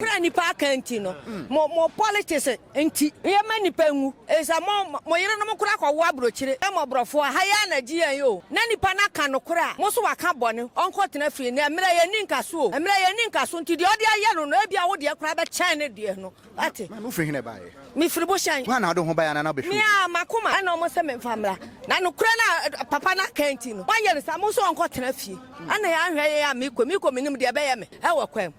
Prani Parkantino, more politics, enti, Yamani Pengu, is a more Moyana kwa wabrochi, Emobro for Hayana GIO, Nani Panaka no cra, Mosua Carbon, Uncle Tenefri, Amraya Ninka Su, Amraya Ninka Sun to the other Yano, Nabia would your crab at China, dear no. At it, moving by me Fribushan, one I don't buy another. Yeah, Makuma, and almost a family. Nano Crana, Papana Cantino. 1 year is almost Uncle Tenefi, and I am Miko minimum de Abayame, our quem.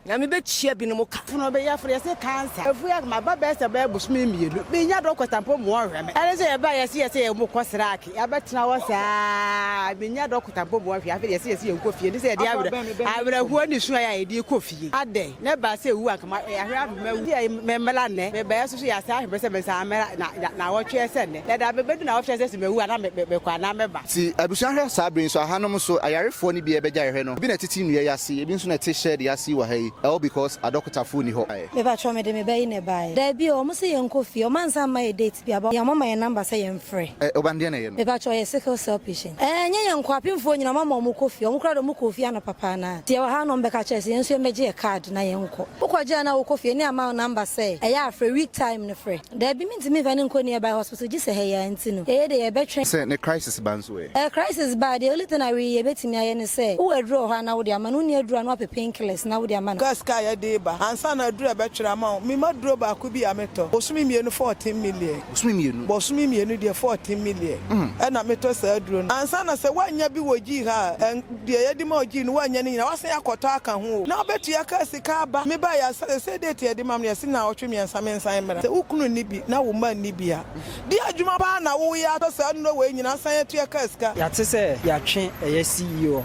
Yami bet share binomoka. No be ya for say cancer. If we have my baba say be busmi mi lu. Me nya do kwatampo mo hweme. Ele say ba ya say mo kwasraki. Ya betena wo saa. Me nya do kwatampo mo hwe. Afi say enko fie. Ni say de abra hu ni su ya e di ko fie. Ade na ba say wu akama ya hwe abu me mela ne. Me ba ya so ya say ahbe say me say amera na wo twe say ne. Da be bedu na wo twe say me wu na me kwa na me ba. Ti abusuan hwe saa brin so ahanom so ayarefo ni bi e beja hwe no. Bi na titi nua ya se. Ebi nso na te share de ya se wa ha yi. All because a doctor phone ho. Me ba tro me de me ba ine ba. Da bi o mo se yenko fie o man san my date bi aba. Ya mama ye number say yen free. Obande na ye no. Me ba tro ye sickle cell patient. Nye yenko apimfo nyina mama mo kofi. O mo kra do mo kofi ana papa na. Tie wa ha no mbeka chese yenso meje card na yenko. Ukwaje na wo kofi ni ama number say. E ya free week time no free. Da bi minti me va ne nko nearby hospital gi se he ya ntino. Ye de ye be twen. Say ne crisis bands we. Crisis bad. The only thing I we ye betimi aye ne say. Wo aduro ho na wo de ama no ni aduro na wo painkillers na wo de ama. Ya deba ansa na dura betwera ma me ma duro ba ko bi ameto osumi mienu 14 million osumi mienu de 14 million e na meto sa duro ansa na se wanya bi woji ha de yedi ma oji no wanya ni na wase yakoto aka ho na obetu ya ka sika ba me ba ya se date yedi ma me se na otwe mensa mra se ukunu ni bi na wo ma ni bi a di adwuma ba na wo ya to sa no we nyina san ya tu ya ka sika ya te se ya twen eye CEO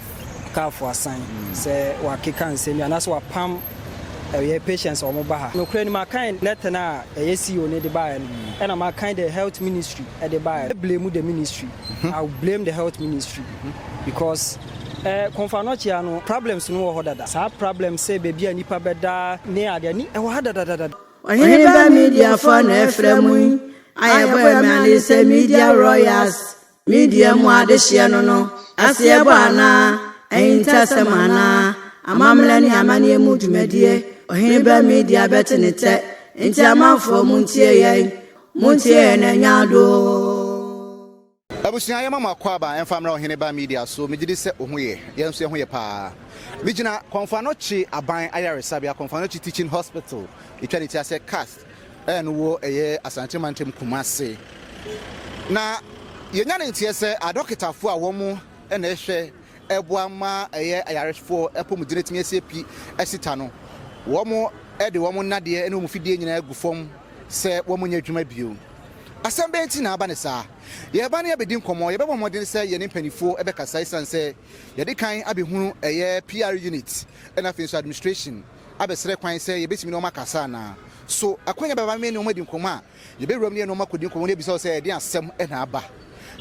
Komfo asan se wa keka nsemi anaso wa pam patients or mobaha. No crane my kind letter na CEO ne the buy and my kind the health ministry at the buy. Blame the ministry. I'll blame the health ministry because Komfo Anokye no problems no ho dada. Sa problems say baby anipa beda ne ade ni e ho dada. Oheneba Media for na efremu. Ayebo me say media royals. Media mu ade hye no. Asiebo ana einta semana. Amamla ni amani emu dwumadie. Oheneba Media betenete enti amanfo muntie na nyado abusuan ya mama kwaba emfamra Oheneba Media so megidi se ohoye yenso ye hoye pa migina Komfo Anokye aban ayaresabia Komfo Anokye teaching hospital itwaniti ase cast wo eye asante mantem Kumase na yenya ntie se adokitafo a wo mu na ehwe eboama eye ayaresfo epomudine timi asepi asita no womo ede womo nade ene wo mfidie nyina agufom se womo nya dwuma bio asembe enti na aba ne sa ye ba ne abedi nkomo ye bebo modin se ye ne panifo ebe kasai sanse ye de kan abehunu eye PR unit ena finso administration abesere kwan se ye betimi no makasa na so akwanya baba me ne omadi nkomo a ye be rom ne no makodi nkomo ne bisa se ye de asem ena aba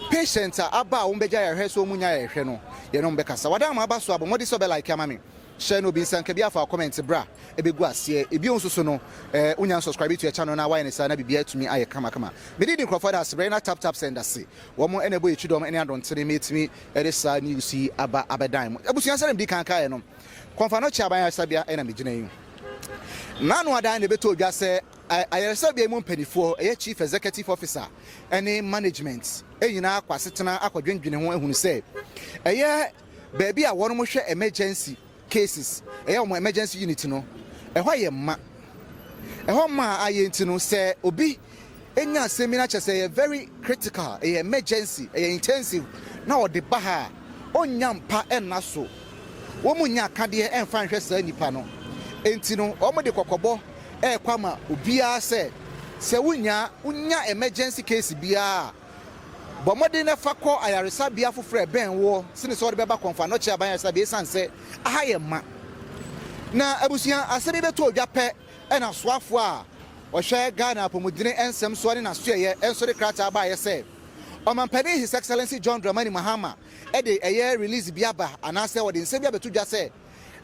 patient aba wo beja ye hwe so munya ye hwe no ye no mbekasa wada ma aba so abo modi so be like amame share no be sanka bia fa comment bra ebegu ase ebi onso so no unya subscribe to your channel na why ne sa na bibia tumi aye kama me did Crawford as brain tap send us wo mo enebo etwidom ene adontere metimi ere sa news aba abedan abusuan sare mdi kanka ye no Komfo Anokye aban asabia ena megina yi nanu adan ne beto odwa se ayaresabia mu mpanifo eye chief executive officer ene management enyina kwasetena akwadwendwene ho ehunu se eye baby a wono mo hwe emergency cases mo emergency unit no ehwa ye ma ehwa ma ayenti no se obi enya seminar chese very critical emergency intensive na o de baha onya mpa enna so wo munya kade emfa nhwe sa nipa no enti no o mo de kokobo kwama obia se unya emergency case bia bomode na fakọ ayaresa bia foforo ben wo sine so de beba Komfo Anokye aban ayaresa bia sanse ahaye ma na abusuan asebe beto odwape na soafo a ohwe Ghana apomudine ensem so ne na soye enso de krata aba ayese omampani His Excellency John Dramani Mahama de release biaba anase wo de nsem bia beto dwa se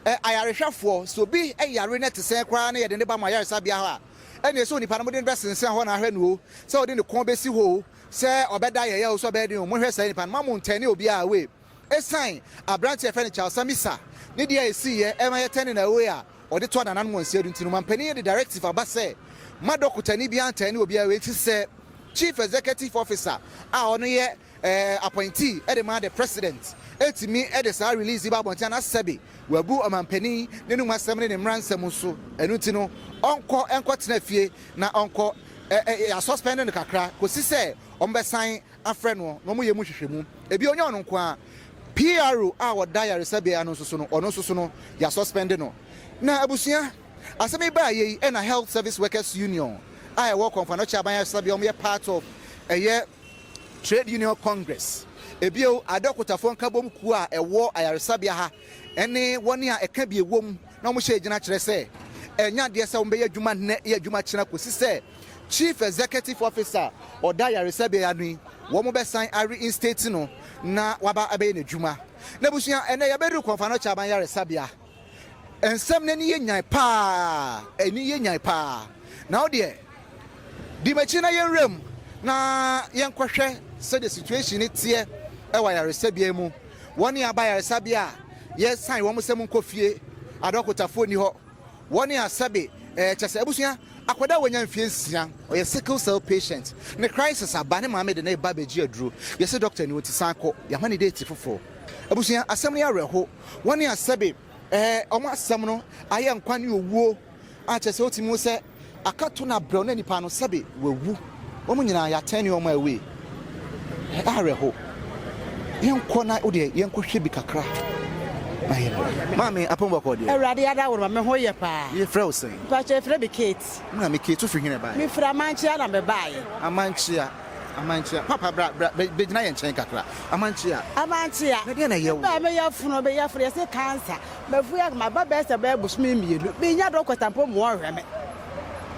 ayarehwafo so bi yare net sen kra na ye de ne ba ma ayaresa bia ha ene so nipa no de besensen ho na ahwe no se wo de ne kon besi ho se obeda ye so obeda o mo hwe sai nipa mamu ntane obi a we esan abrante furniture samisa ne dia esi ye ema ye tane na we a ɔde to ananan mo nsia dunti no mampani the directive aba sɛ ma dokotani bi antani obi a weti sɛ chief executive officer a ɔno yɛ appointee edema the president etimi ede sa release ba bontia na sebe wabu amampani ne nu masem ne mmransem so enuti no onko tena fie na onko ya suspend ne kakra kosi se ombesan afre no no mo ye mu hwehwemu ebi onya ono nko a PRO a woda ya resebe ano so no ono so no ya suspend no na abusia asemi ba ye na health service workers union I work on Komfo Anokye aban resebe o me part of trade union congress ebio adokotafo nka bom ku a ewo ayaresabia ha ene woni a eka bi ewom na mo hye gina kire se enya de se wo be adwuma ne ye adwuma kina kosi se chief executive officer oda ayaresabia nu wo mo be sign ari instate no na waba abe na adwuma na busia ene ye be ru Komfo Anokye aban ayaresabia ensem ne ye nyan pa eni ye nyan pa na o de di machi na ye rem na yen kwahwe se the situation tie e wa yaresabia mu woni aba yaresabia ye sign wo mo se mu nkofie adokotafo ni ho woni asabe chese abusua akoda wonya mfie nsia o ye sickle cell patient ne crisis abane ma me de na ba beji aduro ye se doctor ni woti sanko ya hwane date fofo abusua asem ya reho woni asabe omo asem no aye nkwane owuo a chese otimi se akato na bro na nipa no sabe wawu wo nyina ya 10 yom away areho yenko na ode yenko hwe bi kakra mami apombo ko de awrade ada wo me ho ye pa ye frɛ usen pa che frɛ bi Kate na me Kate fi hene ba me fra manchia na me bae amanchia papa bra be gina ye nchen kakra amanchia na de na ye wo ba me ya funo be ya frɛ se cancer me fu ya ma ba be se ba busumi mielu be nya dokotampo mo hwe me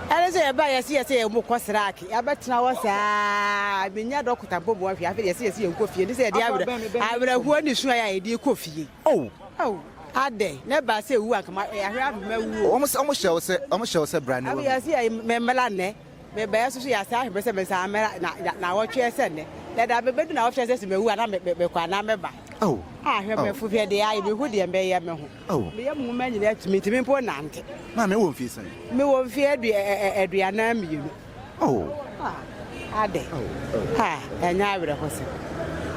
ele se ba ya si ye mo kwasraki abetena wo saa benya dokota bobo ahwe afi ye si ye nkofie ni se de abra huo ni su ya ye de kofie ade ne ba se wu akama ahwe afema wu omo hyew se brand wo ya si ya memela ne me ba ya so ya sa ahwe se me sa mera na wo twe se ne le da be bedu na wo twe se me wu ana me kwa na me ba ahwe me fu fie de ayi be hu de me ye me ho me ye mu ma nyina timi mpo nante na me wo mfie san me wo mfie aduana mienu ade enya awre ho se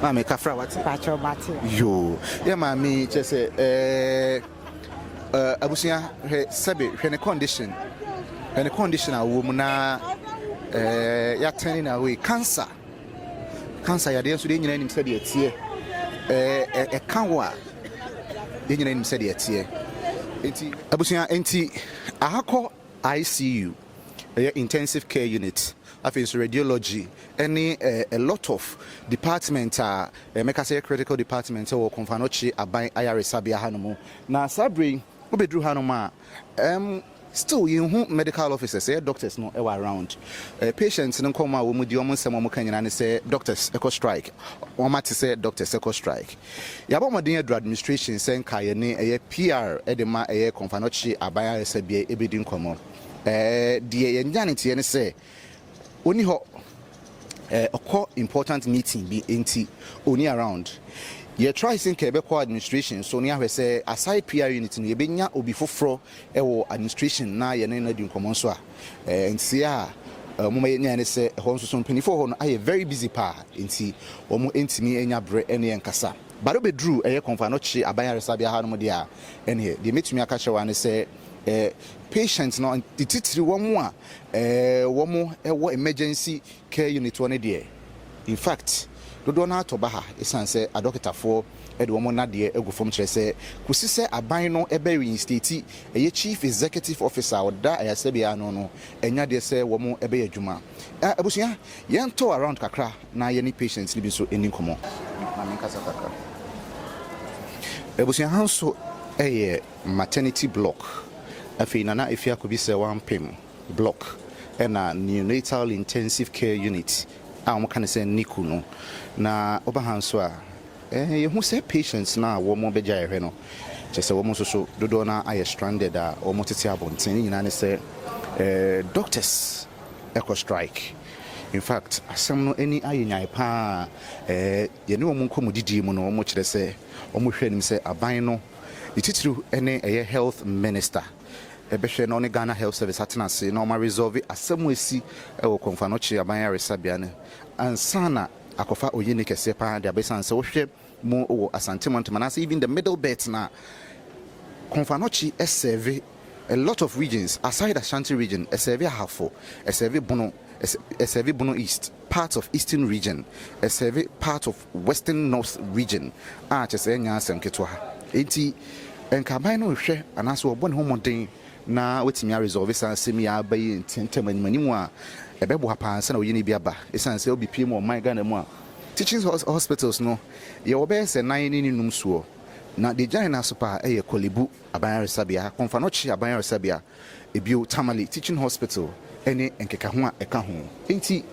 mami kafra wati pacho mate yo ye mami chese abusia he sebe hwe ne condition awo mu na ya turning away cancer ya de so de nyina nim se de atie kanwa de nyina nim se de atie enti abusia enti ahakọ ICU intensive care unit after radiology any a lot of department make say critical department or Komfo Anokye aban ayaresabia hanomu na sabri obedru hanoma still you medical officers doctors no around patients no come wo mu di omo nsem omo kanyina ne say doctors eco strike o mate say doctors eco strike yabo modern edu administration say nka ye ne PR edema Komfo Anokye aban ayaresabia ebedi nkomo die ye njanete ne say oni ho important meeting be enti oni around ye try think ebe ko administration so ni ahwe say aside PR unit no ye benya obi foforo ewo administration na ye na di nkomo so a enti a mo ma nya ne say ho nso so mpanifo ho no aye very busy pa enti omo entimi enya bre ene nkasa baro bedru Komfo Anokye aban ayaresabia ha no de a ene de metumi aka chewa ne say patients no titiri womo a womo ewo emergency care unit one there in fact dodo na atoba ha esanse adokitafo ede womo na de egu fom kire se kusi se aban no ebe reinstate chief executive officer oda ayasebia no enya de se womo ebe adwuma abusuya yento around kakra na ye ni patients ni bi so eni komo na menkasa kakra abusuya hanso maternity block afi nana ifia ko bi se one pim block na neonatal intensive care unit a mo kan se niku no na obahanso a ye hu se patients na wo mo beja ehwe no che se wo mo so dodo na aye stranded a wo mo tete abonten nyina ne se doctors eco strike in fact asem no any ayenyan pa ye ne wo mo nkomo didi mu no wo mo kire se wo mo hwe nim se aban no ititiru ene health minister ebehwe no ne Ghana Health Service atenase na oma resolve asɛm esi ɛwɔ Komfo Anokye aban aresabea ne ansana akofa oyini kese pa de abesan sɛ wohwɛ mu wɔ Asante Montana na even the middle belt na Komfo Anokye serve a lot of regions aside Ashanti region, serve Ahafo, serve Bono, serve Bono East, parts of Eastern region, serve part of Western North region. Just say nya asɛm ketwa enti enkaban no hwɛ anaso obon homoden na wetimi resolve san asɛm ya abayi ntentem animanimu a ebebo apa ansa na oyini bi aba esan sɛ obi pie mu ɔman Ghana mu a teaching hospitals no ye obese 9 ni num suo na de Ghanaian super eye Kolebu aban aresabea Komfo Anokye aban aresabea ebio Tamale teaching hospital ene enkeka ho a eka ho enti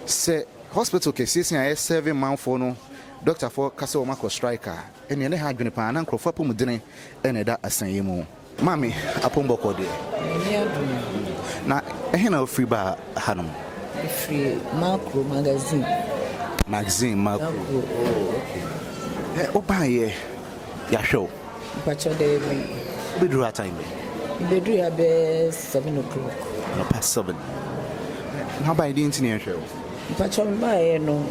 se hospital kesisi a serve man for no doctor for kase o mako striker ene ne ha adwene pa na nkrofo apomudene ene da asanye mu mami apombo kode na ehena free ba hanom free macro magazine macro obaye ya show pacho de bedru time bedru ya be 7 o'clock no past 7 how by the internet show pacho mbaye no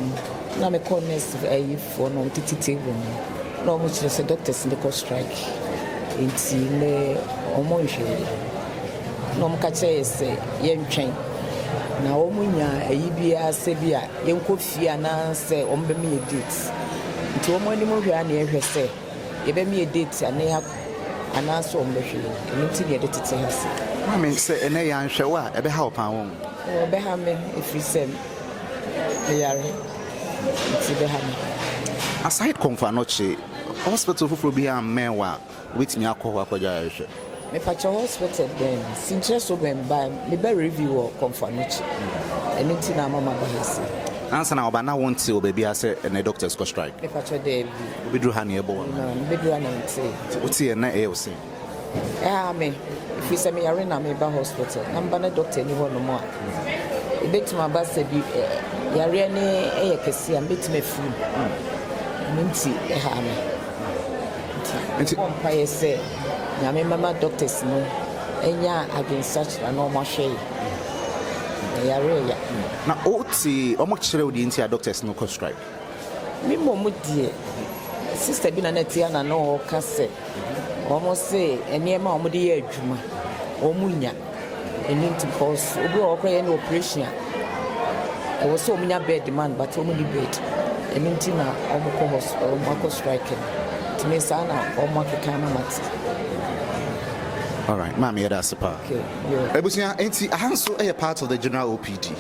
na me connect ayi for no titi table no mo chere se doctors in the strike enti le omo nhwe no mo ka chere se ye ntwen na omo nya ayi bia se bia ye nkofia na se ombe me date nti omo ani mo hwa na ye hwe se ye be me date ana ya ana so ombe hwe enti ye de tete hase mami se ene ya nhwe wa ebe ha opan won o be ha me ifri sem e yare enti be ha me aside Komfo Anokye hospital for be a mewa with me akwa kwaja hwe me pacha hospital then sinche so ben by me be review of Komfo Anokye enti na mama ba hase answer na oba na won till baby ase and doctors go strike me pacha dey be dru ha na ebo no me dru na enti oti na e o say me if you say me yare na me ba hospital number na doctor ni ho no mo a ebetima ba se bi yare ne eye kese am betima furu minti me enti kompa yese na me mama doctors no enya against na no mo hwe yare ya na oti omo kire odi enti doctors no go strike me mo die sister bi na netia na no ka se omo se eniema omo de ye adwuma omo nya eni nti cause obi o kra ye no operation I was so many bed demand but omo di bed eni nti na omo ko hospital omo ko strike to me sana omo ka kama mati. All right, mami that's a part. Okay. Yeah. Ebusia enti ahanso a part of the general OPD.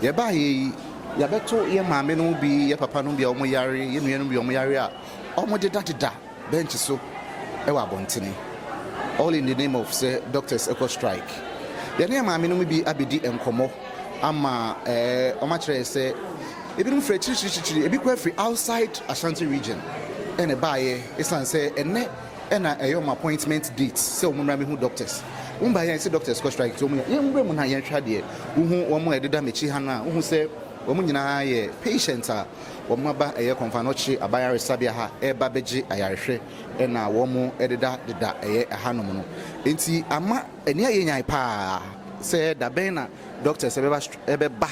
Ye ba ye ya beto ye mame no bi ye papa no bi omo yare ye nua no bi omo yare a omo de da bench so e wa bontene. All in the name of say doctors eco strike. Ye ne mame no bi abedi enkomo ama omo kire say ebi no free chichichi ebi kwa free outside Ashanti region. Ene ba ye esan say ene ena my appointment dates say omo me hu doctors umba yan say doctors go strike to omo ye mbre mu na ye hwa de uhu omo ededa mechi ha na uhu say omo nyina ye patient a omo ba Komfo Anokye aban aresabea ha eba beji ayarehwe ena omo ededa deda hanom no enti ama eni aye nyan pa say da ben na doctors ebe ba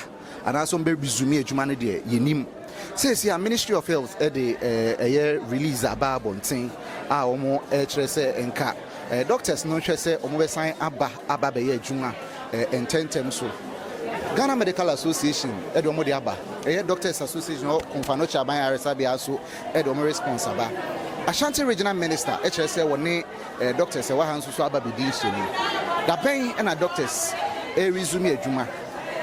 anaso mbe resume adwuma ne de yenim says here Ministry of Health release about bonting omo kire se enka doctors no hwe se omo be sign aba be ye adwuma ententem so Ghana Medical Association de omo de aba Doctors Association of Komfo Anokye aban aresabea so de omo responsible Ashanti Regional Minister kire se woni doctors wa hanso so aba be din sheni da ben na doctors resume adwuma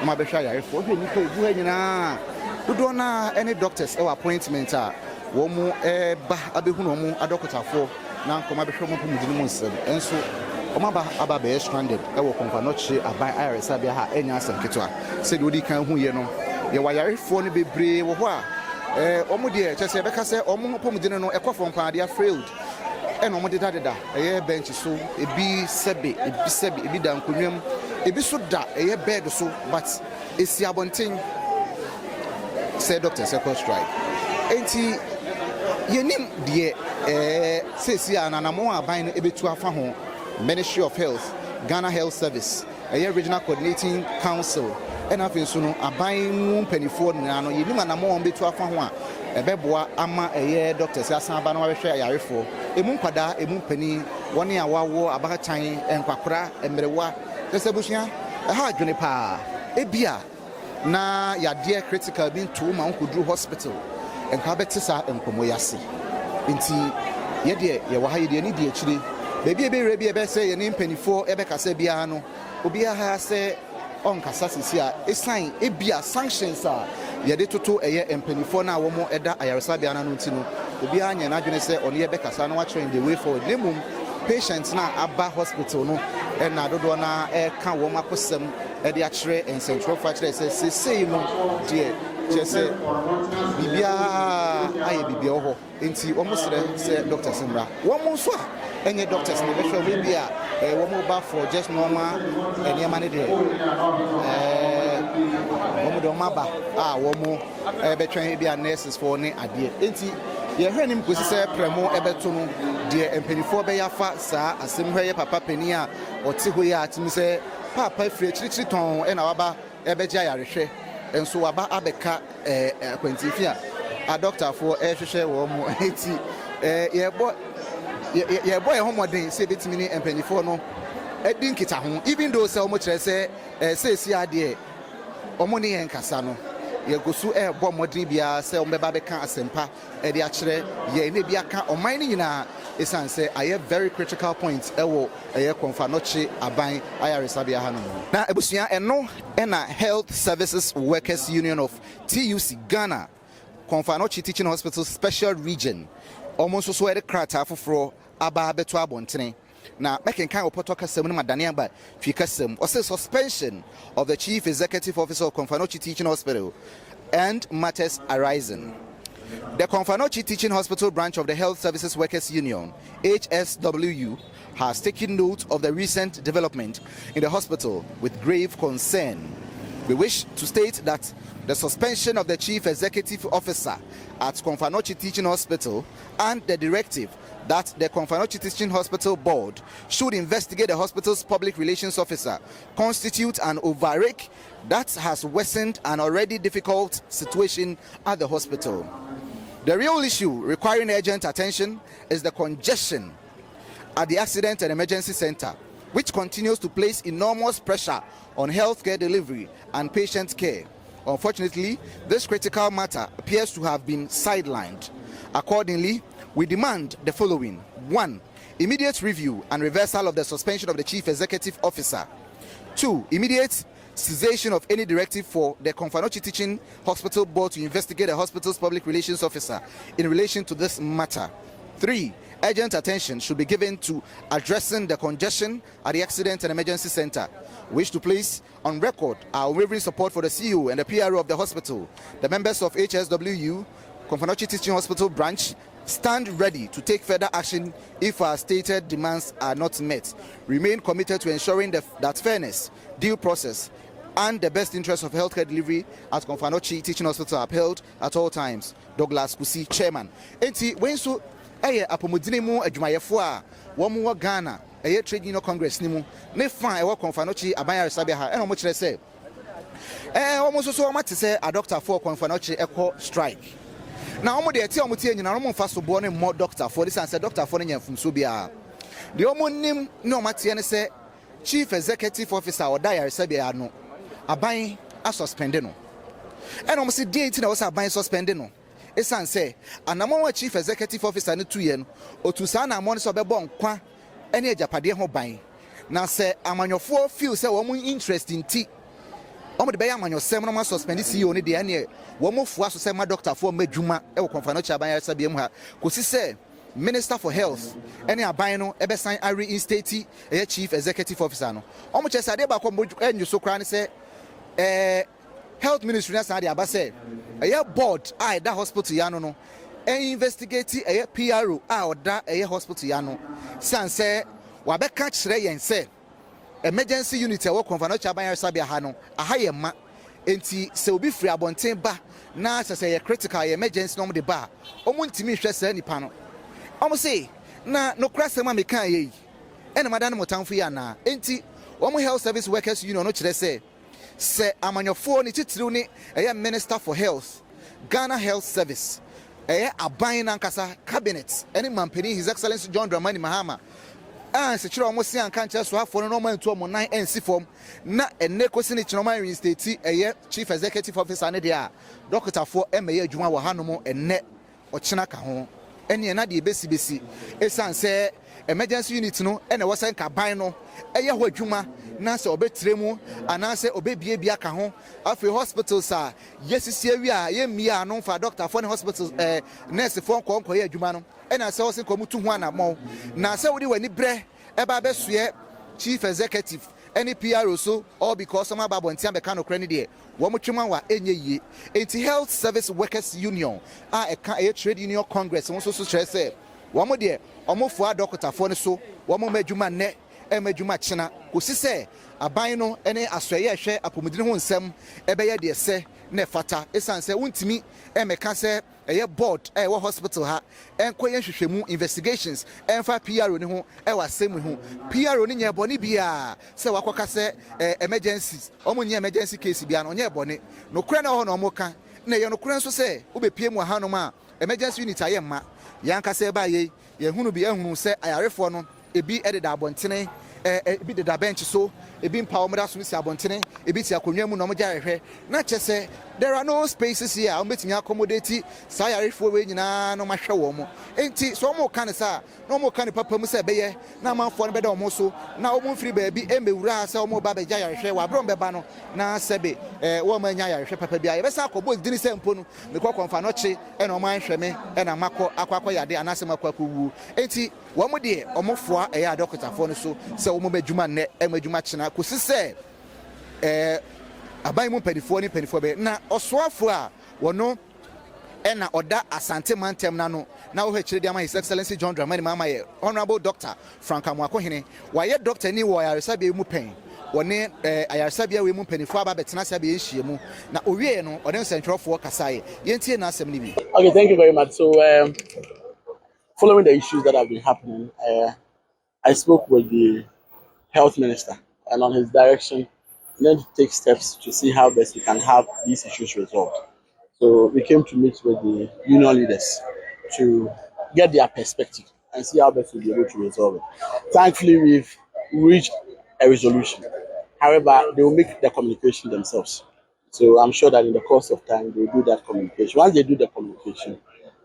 omo be hwa yare fo hwe ni ko ebu ha nyina dodo na any doctors appointment a wo mu ba abehu no mu adokotafo na nkoma behwe mu pomudini mu nsem enso omaba aba be stranded Komfo Anokye aban aresabea ha enya asanketwa se de odi kan hu ye no ye wayarefo no bebre wo ho a omo de chese be ka se omo pomudini no ekofo nkwade a failed eno omo de dada bench so ebi sebe ebi da nkonwam ebi so da bed so but esi abonten say doctors eco strike enti yenim de sesi ananamo aban no ebetu afa ho Ministry of Health Ghana Health Service Regional Coordinating Council and afin so no aban mu mpanifo na no yenim anamo on betu afa ho a ebeboa ama doctors asan ba no hwehwe ayarefo emu nkwada emu mpani woni awawo abakachan enkwakora emrewa tesebusua ha adwene pa ebia na yade critical bin to ma onkudru hospital enka betisa enkomoyase nti yede ye wa ha yede ni di akire bebi ebe bi ebe se ye ni mpanifo ebe kasa bia no obi ha se on kasa sisi a esan ebia sanctions a yede toto eye mpanifo na wo mo eda ayaresa bia na no ntino obi anya na adwene se oni ebe kasa no wa train the way forward nemum patients na aba hospital no na dodo na ka wo makosem e de akire en central factory se sei no de chese bibia aye bibia ho enti wo mo se doctor simra wo mo so a enye doctors no be sure we bia wo mo ba for just normal ene ma ne de wo mo do maba wo mo be twen bia nurses for ne ade enti ye hwenim kosi se premo ebeto no de empanifo be yafa saa asem hweye papa pani a oti ho ya atimi se papa firi chirichiri ton e na waba ebeje ayarehwe enso waba abeka akwantifi a doctor for hwehwe wo mo enti ye boy homodin se betimi ni empanifo no edin kita ho even though se omo kire se se ade omo ne yen kasa no ye gosu bo modin bia se ombeba beka asempa e de akire ye ne bia ka oman ni nyina esan se aye very critical point ewo eye Komfo Anokye aban ayaresa bia ha no na ebusua eno na Health Services Workers Union of TUC Ghana Komfo Anokye Teaching Hospital Special Region almost so ere krata foforo aba beto abontene na mekenkan opoto kasem no madane aba fi kasem o say suspension of the chief executive officer of Komfo Anokye Teaching Hospital and matters arising. The Komfo Anokye Teaching Hospital branch of the Health Services Workers Union HSWU has taken note of the recent development in the hospital with grave concern. We wish to state that the suspension of the chief executive officer at Komfo Anokye Teaching Hospital and the directive that the Komfo Anokye Teaching Hospital board should investigate the hospital's public relations officer constitute an overreach that has worsened an already difficult situation at the hospital. The real issue requiring urgent attention is the congestion at the accident and emergency center, which continues to place enormous pressure on healthcare delivery and patient care. Unfortunately, this critical matter appears to have been sidelined. Accordingly, we demand the following: 1. Immediate review and reversal of the suspension of the chief executive officer. 2. Immediate cessation of any directive for the Komfo Anokye Teaching Hospital board to investigate the hospital's public relations officer in relation to this matter. 3. Urgent attention should be given to addressing the congestion at the accident and emergency center. We wish to place on record our unwavering support for the CEO and the PRO of the hospital. The members of HSWU, Komfo Anokye Teaching Hospital branch, stand ready to take further action if our stated demands are not met. Remain committed to ensuring that fairness, due process, and the best interests of healthcare delivery at Komfo Anokye Teaching Hospital are upheld at all times. Douglas Kusi, Chairman. Enti when so apomodine mu adwumayefo a wo mu Ghana trade union congress ni mu ne fa e wo Komfo Anokye abanya resabia ha eno mo kire se wo mo so mate se a doctor for Komfo Anokye ekọ strike na wo mo de tie wo mo tie nyina wo mo fa so bo ne mo doctor for this and say doctor for ne nyamfum so bia de wo mo nim ne wo mate ne se chief executive officer o da resabia no aban a suspend no eno mo se date na wo sa aban suspend no esan say anamon chief executive officer ne tuye no otusa na amon so bebo nkwa ene ajapade ho ban na say amanyofo feel say wo mu interest in ti o mo de be amanyosem no ma suspend CEO ne de ene wo mo fu aso say ma doctor for madwuma e wo Komfo Anokye aban yaresa biem ha kosi say minister for health ene aban no e be sign ari instate e chief executive officer no o mo chese ade ba ko enyu so kra ne say health ministry na say ade aba say a board that hospital yano no investigate a PRO that a hospital yano san say wabeka kire yen say emergency unit e wo Komfo Anokye aban yaresa bia ha no aha ye ma enti se obi free abonten ba na say critical emergency no mo de ba omo ntimi hwe say nipa no omo say na no krasema me kan ye ene madan mo tamfo ya na enti One health service workers union no kyerɛ sɛ amanyɔfoɔ ne titiriw ne ɛyɛ minister for health Ghana health service aban nankasa cabinet any mampani his excellency John Dramani Mahama se kyerɛ ɔmo se anka nkyerɛ so afɔ no man to ɔmo nan ensi fam na enne kosi ne kyerɛ man reinstate chief executive officer ne dia doctor for emeye adwuma wɔ hanom enne ɔkyena ka ho ene na de besi esan sɛ emergency unit no ene wɔ sɛ nka ban no hɔ adwuma na sɛ obetire mu anase obebie bia ka ho afi hospitals a yesisi awi a yemmia no fa doctor for ne hospitals nurse for nkɔ yɛ adwuma no ena sɛ wɔse kɔ mutu ho anamɔ na sɛ wodi wani brɛ eba besuye chief executive any PRO so all because some aba bontia beka no kra ne de wo mo twema wa enye yie enti health service workers union a trade union congress won so kyerɛ sɛ wo mo de omofo adokotafo ne so wo mo madwuma ne madwuma kyena kosi sɛ aban no ene asoye hwɛ apomudine ho nsɛm ɛbɛyɛ de sɛ ne fata esan sɛ wontimi meka sɛ board ɛwɔ hospital ha enkoye hwehwɛmu investigations enfa PRO ne ho ɛwɔ asɛm ho PRO ne nyɛ bɔne bia sɛ wakɔka sɛ emergencies ɔmo nyɛ emergency case bia no nyɛ bɔne no kura na hɔ na ɔmo ka na yɛ no kura nso sɛ wobepie mu ha no ma emergency unit ayɛ ma yanka sɛ ba ye hunu bi ehunu sɛ ayarefo no ebi ɛdeda abɔntene ebi deda bench so ebi mpa omra so si abontene ebi ti akonwa mu na omja hwehwe na kyese there are no spaces here am betimi accommodate sa yarefo we nyina no mahwe wo mo enti so mo kan sa no mo kan papa mu se beye na manfo no beda omo so na omo mfiri ba bi emewura sa omo ba beja yarehwe wa bro beba no na sebe wo ma nya yarehwe papa bia ye besa akobo dini se mpo no me ko Komfo Anokye e na omo anhwe me e na makọ akwa yade anase makọ akwu enti wo mo de omofoa e ya adokotafo no so se wo mo badwuma ne emadwuma kyena kosi sɛ aban mu mpanifoɔ ne mpanifoɔ bɛ na ɔsoafo a wɔno ɛna ɔda asante mantem na no na wo hwɛ de ama his excellency John Dramani Mahama yɛ honorable doctor Frank Amoakohene wayɛ doctor ni wɔ ayaresabea mu pɛn wɔne ayaresabea we mu mpanifoɔ aba bɛtena sabea nhyiamu mu na owie no ɔne nsɛntwerɛfoɔ kasae yɛntie na asɛm ne bi. Okay, thank you very much. So following the issues that have been happening, I spoke with the health minister and on his direction, then to take steps to see how best we can have these issues resolved. So we came to meet with the union leaders to get their perspective and see how best we'll be able to resolve it. Thankfully, we've reached a resolution. However, they will make the communication themselves. So I'm sure that in the course of time, they will do that communication. Once they do the communication,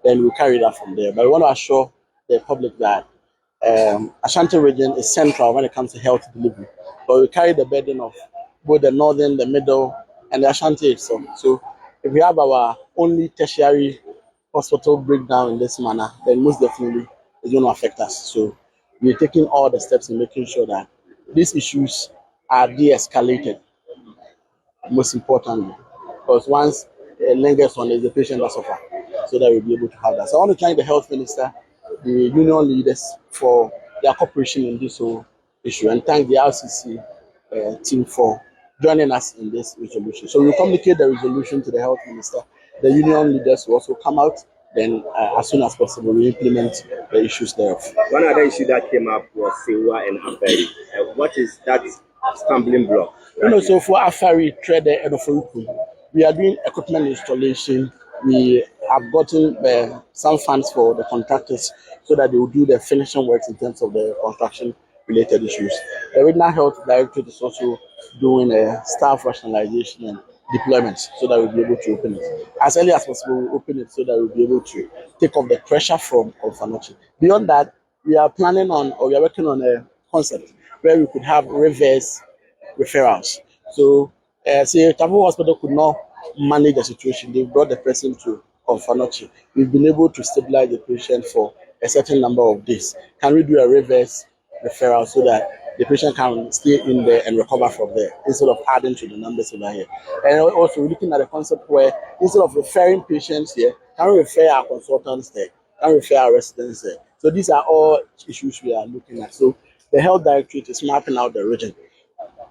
then we'll carry that from there. But we want to assure the public that Ashanti region is central when it comes to health delivery, but we carry the burden of both the northern, the middle, and the Ashanti itself. So if we have our only tertiary hospital breakdown in this manner, then most definitely it's going to affect us. So we're taking all the steps in making sure that these issues are de-escalated, most importantly, because once it lingers on, is the patient that suffer, so that we'll be able to have that. So I want to thank the health minister, the union leaders for their cooperation in this whole issue, and thank the RCC team for joining us in this resolution. So we'll communicate the resolution to the health minister. The union leaders will also come out. Then as soon as possible, we implement the issues thereof. One other issue that came up was Sewa and Afari. What is that stumbling block? So for Afari, Trade and Ofuruku, we are doing equipment installation. We have gotten some funds for the contractors so that they will do the finishing works in terms of the construction-related issues. The Regional Health Directorate is also doing a staff rationalization and deployment so that we'll be able to open it. As early as possible, we'll open it so that we'll be able to take off the pressure from Komfo Anokye. Beyond that, we are working on a concept where we could have reverse referrals. So, say Tavu Hospital could not manage the situation. They brought the person to Komfo Anokye. We've been able to stabilize the patient for a certain number of days. Can we do a reverse referral so that the patient can stay in there and recover from there instead of adding to the numbers over here? And also we're looking at a concept where instead of referring patients here, can we refer our consultants there? Can we refer our residents there? So these are all issues we are looking at. So the health directorate is mapping out the region.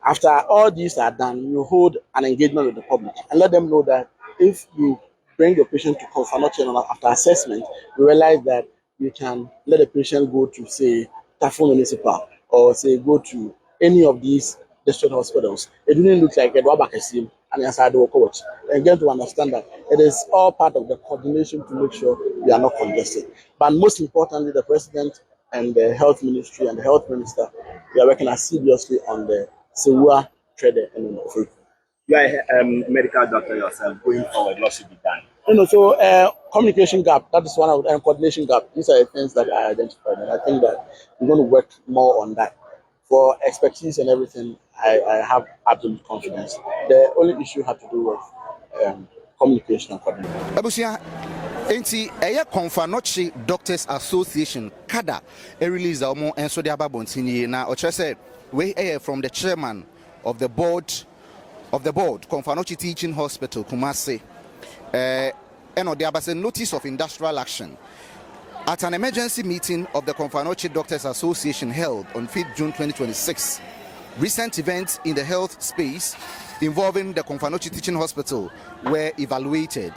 After all these are done, you hold an engagement with the public and let them know that if you bring the patient to Komfo Anokye after assessment, you realize that you can let the patient go to, say, Tafu Municipal, or say go to any of these district hospitals. It didn't look like Edward and inside the coach. And get to understand that it is all part of the coordination to make sure we are not congested. But most importantly, the president and the health ministry and the health minister, we are working seriously on the Sewa trader and free. You are a medical doctor yourself. Going forward, what should be done? So communication gap, that is one of the coordination gap. These are the things that I identified, and I think that we're going to work more on that. For expertise and everything, I have absolute confidence. The only issue had to do with communication and coordination. Abusia, enti eye Komfo Anokye Doctors Association kada a release omo enso de ababontini na ochre say we from the chairman of the board Komfo Anokye Teaching Hospital Kumasi and there was a notice of industrial action at an emergency meeting of the Komfo Anokye Doctors Association held on 5th June 2026. Recent events in the health space involving the Komfo Anokye Teaching Hospital were evaluated.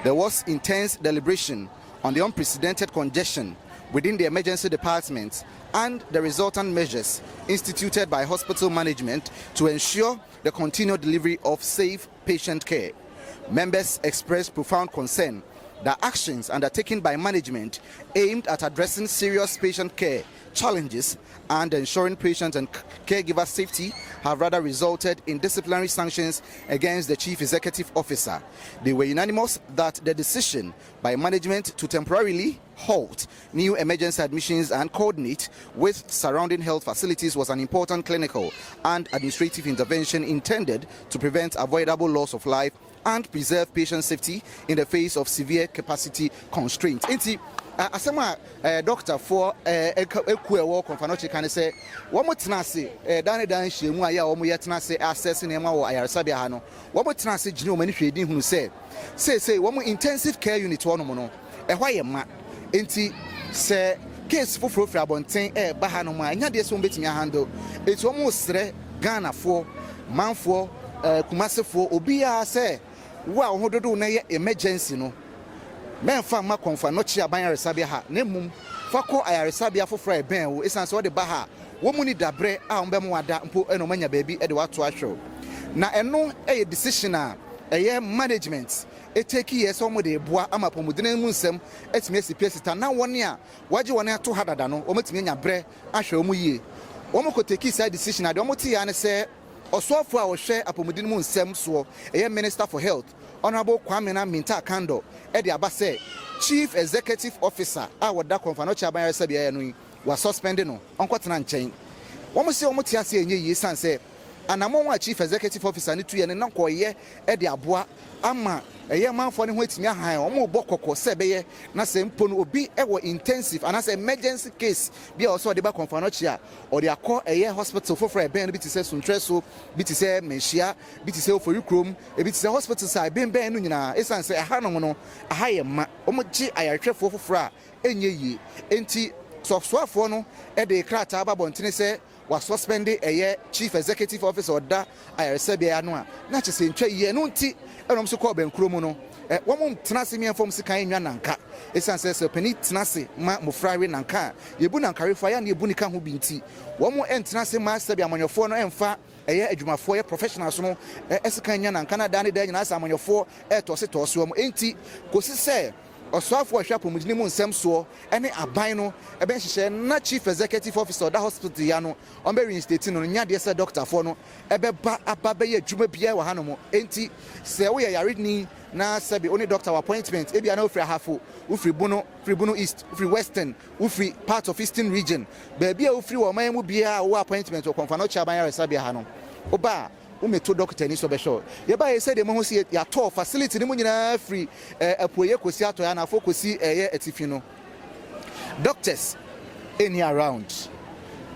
There was intense deliberation on the unprecedented congestion within the emergency department and the resultant measures instituted by hospital management to ensure the continued delivery of safe patient care. Members expressed profound concern that actions undertaken by management aimed at addressing serious patient care challenges and ensuring patient and caregiver safety have rather resulted in disciplinary sanctions against the chief executive officer. They were unanimous that the decision by management to temporarily halt new emergency admissions and coordinate with surrounding health facilities was an important clinical and administrative intervention intended to prevent avoidable loss of life and preserve patient safety in the face of severe capacity constraints. Asema doctor for ekuewo Komfo Anokye kan say wo motena ase dan hyiemu aya wo mo yetena ase access ne ma wo ayaresabia ha no wo motena ase gine wo mani hwedin hunu say wo mo intensive care unit wo no mo no ehwa ye ma enti se case foforo fra bonten ba ha no ma anya de so betimi handle eti wo mo sre Ghana fo manfo kumasefo obi ya say wo a hododo na ye emergency no men fa ma Komfo Anokye aban ayaresabia ha na mum fa ko ayaresabia foforo e ben wo esan so de ba ha wo mu ni dabre a wo be mo wada mpo eno manya baabi e de wato ahwe na eno e decision a eye management e take years omo de boa ama pomudene mu nsem etime esipesita na woni a waje woni ato hadada no ometime nya bre ahwe omu yie omo ko take side decision ade omo ti ya ne se osofo a wo hwe apomudene mu nsem so eye minister for health Honorable Kwame Minta Kando edi abase chief executive officer a wada Komfo Anokye aban ayaresabia no was suspended no onkotena nchen womo se womo tia se enye yi sanse anamon wa chief executive officer ni tuye ne nankoye edi aboa ama eye manfo ne ho etimi ahan womo bokoko se beye na se mpo no obi ewo intensive and as emergency case bi a also de ba Komfo Anokye a or de akọ eye hospital for ben bi ti se Suntreso bi ti se Menhia bi ti se Oforikrom e bi ti se hospital sai ben no nyina esan se aha no no aha ye ma womo gi ayarhwefo foforo a enye yi enti software no e de krata ba bontene se was suspended a chief executive officer or da ayaresabia no a na chese ntwa ye no nti enom so ko ben kromo no wom tenase mi enfom se kan nwa nanka esan se pani tenase ma mofrawe nanka yebu nankare fa ya na yebu nika ho binti wom entenase ma sabia amanyofo no emfa eye adwumafo ye professionals no esikan nya nanka na da ne da nyina asa amanyofo tose wom enti kosi se oswafo hwa pomudine mu nsem so ene aban no ebe nhihye na chief executive officer da hospital ya no on be reinstate no nya de se doctor fo no ebe ba ababa ye adwuma bia wa hanomo enti se wo ye yare ni na sabi only doctor appointment e bia na ofri hafo ofri Buno East ofri Western ofri part of Eastern region ba bia ofri wo man mu bia wo appointment wo Komfo Anokye aban ayaresabia ha no oba umeto doctor ni so be sure ye ba ye say de mo ho see ya to facility ni mu nyina free apoye kosi ato ya na afo kosi eye atifi no doctors any around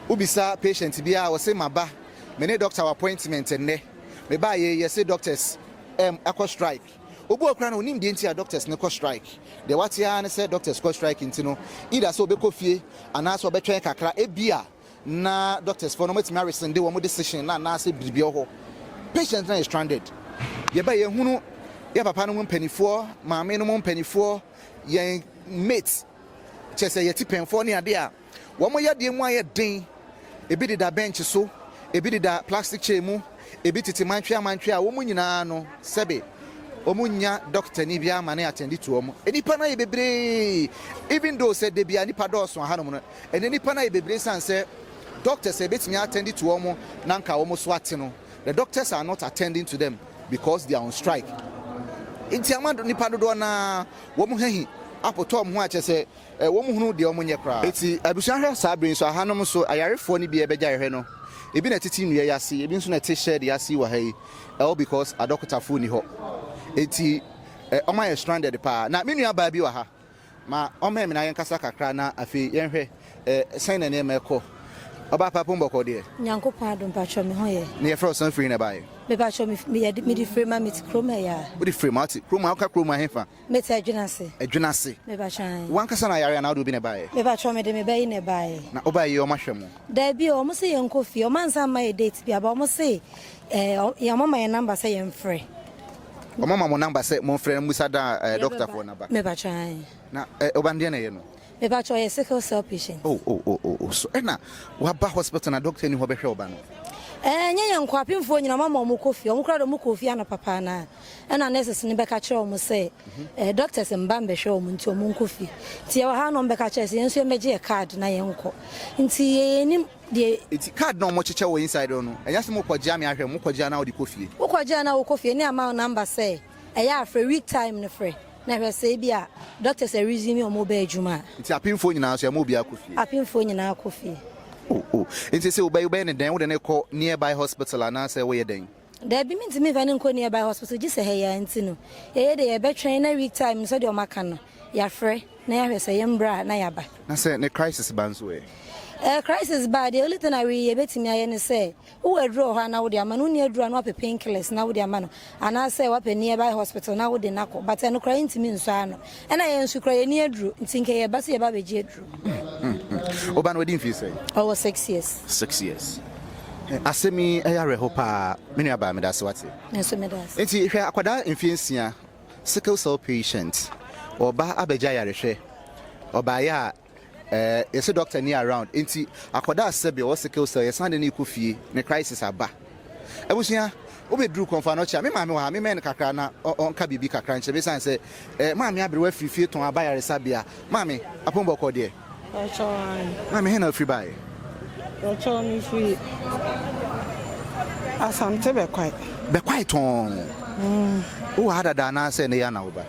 ubisa patient bia wo say maba me ne doctor appointment enne me ba ye say doctors akọ strike obu okra na onim de nti a doctors ne ko strike de what ya ne say doctors ko strike nti no either so be ko fie ana so be twen kakra ebia na doctors for no matimi resend wo mo decision na say bibia ho patient is stranded. Ye ba ye hunu ye papa no mpanifo maame no mpanifo ye mates chese ye tipenfo ne ade a wo mo ye de mu aye den ebi de da bench so ebi dida plastic chain mu ebi titi mantwe a wo mu nyina no sebe omunya doctor ni bia ma na attend to omo enipa na yebebre even though said de bia nipa do so hanom no enipa na yebebre san say doctors say betimi attend to omo na nka omo so ate no the doctors are not attending to them because they are on strike inti amado nipa do na wo mu hahi apoto ho a che say wo mu hunu de omo nye kra eti abusuan hwe sabrin so hanom so ayarefo ni bia begya hwe no ebi na titi nua yasi ebi nso na te share yasi wa hai all because a doctor fu ni ho eti oma ye stranded pa na me nua ba bi wa ha ma oma me na yen kasa kakra na afi yen hwe sign na name ekọ oba papa mboko de nyankopon adom pacho me ho ye na ye fro san free na bae me pacho me di free ma mit kroma ya wo di free ma ti kroma ka kroma hefa me ta adwunase me pacho wan kasa na yare na do bi na bae me pacho me de me bae ne bae na oba ye o ma hwemo da bi o mo se yen kofi o man san ma ye date bi aba mo se ya mama ye number say yen free o mama mo number say mo free musa da doctor for na ba me pacho na oba ndie na ye no me pacho ye sickle cell patient oh so na wa ba hospital na doctor ni ho be hwe oba no nya yen kwapimfo nyina mama mo kofi o mo kra do mo kofi ana papa na na nurses ni be ka kire o mo say doctors mbambe hwe o mo nti o mo kofi ti ye wa ha no be ka kire se yen so e meje card na yen ko nti ye ni de iti card no mo cheche wo inside no enya se mo kwagya me ahwe mo kwagya na wo di kofi wo kwagya na wo kofi ni ama number say eya afre week time no free na hwe say bia doctors e resume o mo be adwuma nti apimfo nyina so e mo bia kofi apimfo nyina kofi nti se obey ne den wo de ne ko nearby hospital ana say wo ye den da bi minti me va ne ko nearby hospital ji se he ya nti no ye de ye be twen na week time so de o maka no ya frɛ na ya hwɛ sɛ ye mbra na ya ba na sɛ ne crisis banso e crisis bad the only thing I we betimi aye ne say wo aduro ho na wo de ama no ni aduro na wo painkillers na wo de ama no ana say wo pe nearby hospital na wo de nako but no cry ntimi nso ano na ye nso cry ni aduro ntinke ye ba se ye ba beji aduro oba no wedi mfi say I was 6 years asemi ayare ho pa me nua ba me da se wate nso me das nti hwɛ akwada mfi nsia sickle cell patient oba abeja yare hwɛ oba ya yes doctor ni around nti akwada asebe o sickle cell yes ande ni kofie ne crisis aba abusia obedru Komfo Anokye me ma me wa me men kakra na onka bibi kakra nche be san se ma me abrewa frifie ton aba yare sabia ma me apombo ko de ma me hena free buy me free asante be kwai ton o hada da na se ne ya na oba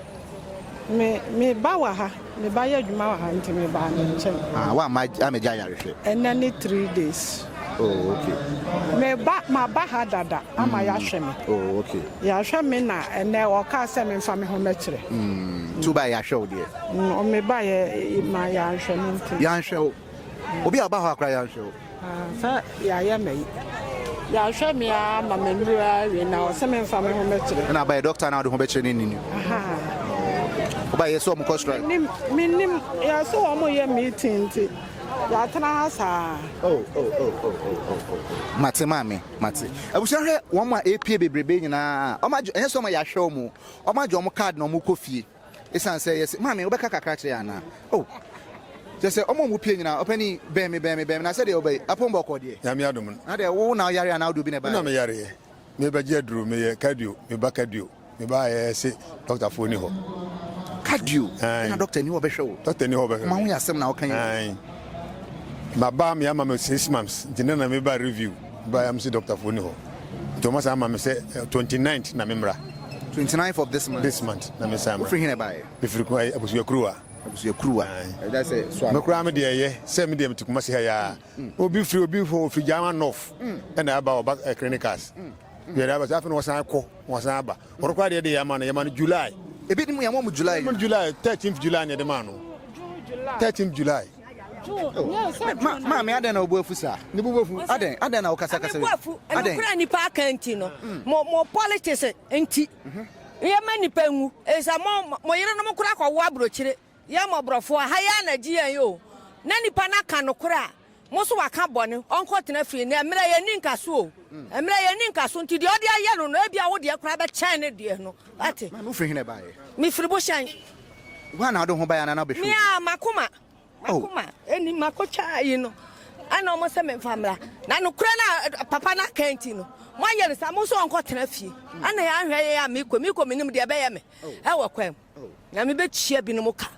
me ba wa ha me ba ya dwuma wa ha nti me ba ne nchen wa ma ameja yare hwe enani 3 days okay me ba ma ba ha dada ama ya hwe me okay ya hwe me na ene o ka se me mfa me ho mekire tu ba ya hwe o de o me ba ye ma ya hwe me nti ya hwe obi aba ho akra ya hwe sa ya ya me ya hwe me ya ma me nura we na o se me mfa me ho mekire na ba doctor na o de ho bekire ni ni oba yeso mo strike minim ya so o mo ye meeting nti ya tana sa mate abusia hwe won ma apie bebrebe nyina o ma enso ma ya hwe mu o ma jo mo card na mo kofie esan say yes mame obeka kakra kire ana just say o mo pie nyina opani be me na say de obey apombo ko de ya me adom na de wo na yare na do bi na ba na me yare me ba je duro me ye cardio me ba cardio me ba say doctor phone ho cardio na doctor ni wo be hwe wo doctor ni ho be hwe ma hu yasem na wo kan ma ba me ama me 6 months jina na me ba review ba am see doctor phone ho Thomas ama me say 29th na me mra 29th of this month na me say free hina ba me free ko abusu kruwa that's it so me kra me de ye say me de me tikuma se ya obi free for jama north na aba oba clinicals we da ba sa fe no san aba orokwa de ya ma no July ebi dim ya mo July 13th July ne de ma no 13th July ma me aden na obo afusa ne bo afu aden na okasa kasa aden kura ni pa kanti no mo politics enti ye mani pangu esa mo yire no mo kura kwa wo abrochire ye mo brofo ha ya na ji yan yo na nipa na ka no kura mo so waka bone onko tena fie ne emre ye ni nkaso nti de ode aye no e bia wo de kura be chan ne de no ate ma no free hine ba ye mi free bo shan wa na do ho ba ya na be mi a makoma eni makocha yi no ana omo se me famra na no kura na papa na kanti no mo yere sa mo so onko tena fie ana ya ahwe ya me ko minim de be ye me e wo kwam na me be chia bi no mo ka